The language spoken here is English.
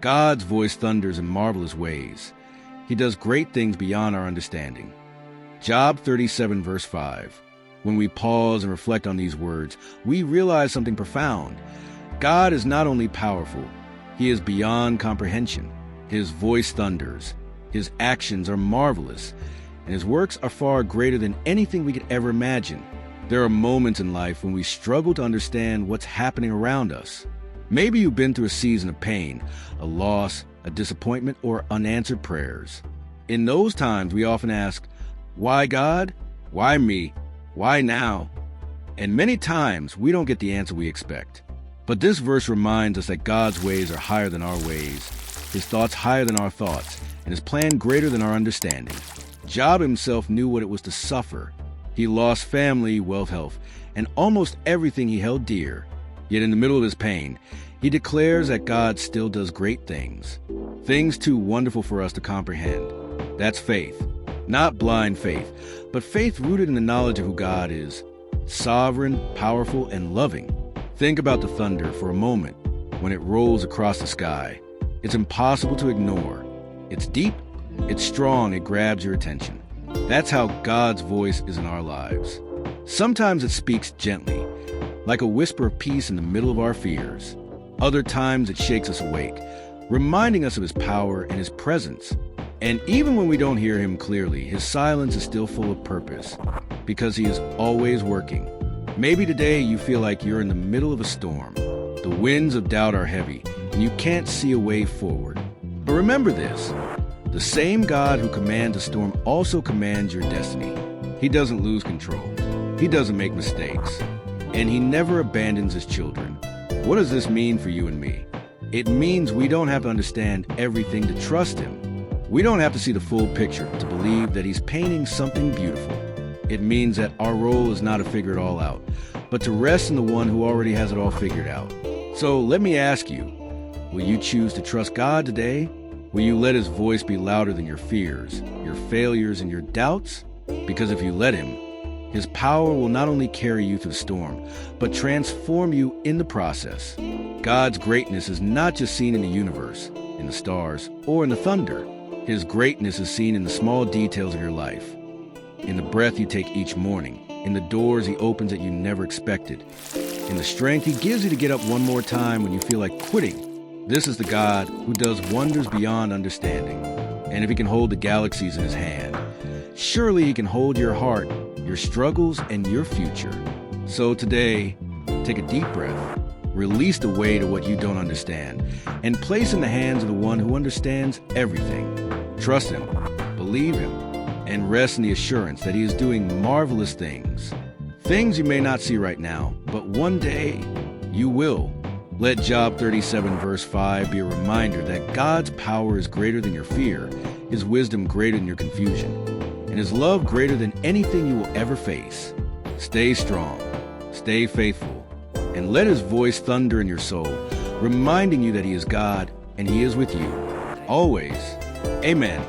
God's voice thunders in marvelous ways. He does great things beyond our understanding. Job 37, verse 5. When we pause and reflect on these words, we realize something profound. God is not only powerful, He is beyond comprehension. His voice thunders. His actions are marvelous, and His works are far greater than anything we could ever imagine. There are moments in life when we struggle to understand what's happening around us. Maybe you've been through a season of pain, a loss, a disappointment, or unanswered prayers. In those times, we often ask, why God? Why me? Why now? And many times, we don't get the answer we expect. But this verse reminds us that God's ways are higher than our ways, His thoughts higher than our thoughts, and His plan greater than our understanding. Job himself knew what it was to suffer. He lost family, wealth, health, and almost everything he held dear. Yet in the middle of his pain, he declares that God still does great things. Things too wonderful for us to comprehend. That's faith. Not blind faith, but faith rooted in the knowledge of who God is. Sovereign, powerful, and loving. Think about the thunder for a moment when it rolls across the sky. It's impossible to ignore. It's deep, it's strong, it grabs your attention. That's how God's voice is in our lives. Sometimes it speaks gently, like a whisper of peace in the middle of our fears. Other times it shakes us awake, reminding us of His power and His presence. And even when we don't hear Him clearly, His silence is still full of purpose, because He is always working. Maybe today you feel like you're in the middle of a storm. The winds of doubt are heavy, and you can't see a way forward. But remember this, the same God who commands a storm also commands your destiny. He doesn't lose control. He doesn't make mistakes. And He never abandons His children. What does this mean for you and me? It means we don't have to understand everything to trust Him. We don't have to see the full picture to believe that He's painting something beautiful. It means that our role is not to figure it all out, but to rest in the one who already has it all figured out. So let me ask you, will you choose to trust God today? Will you let His voice be louder than your fears, your failures, and your doubts? Because if you let Him, His power will not only carry you through the storm, but transform you in the process. God's greatness is not just seen in the universe, in the stars, or in the thunder. His greatness is seen in the small details of your life, in the breath you take each morning, in the doors He opens that you never expected, in the strength He gives you to get up one more time when you feel like quitting. This is the God who does wonders beyond understanding. And if He can hold the galaxies in His hand, surely He can hold your heart, your struggles, and your future. So today, take a deep breath, release the weight of what you don't understand, and place in the hands of the one who understands everything. Trust Him, believe Him, and rest in the assurance that He is doing marvelous things. Things you may not see right now, but one day you will. Let Job 37 verse 5 be a reminder that God's power is greater than your fear, His wisdom greater than your confusion, and His love greater than anything you will ever face. Stay strong, stay faithful, and let His voice thunder in your soul, reminding you that He is God and He is with you. Always. Amen.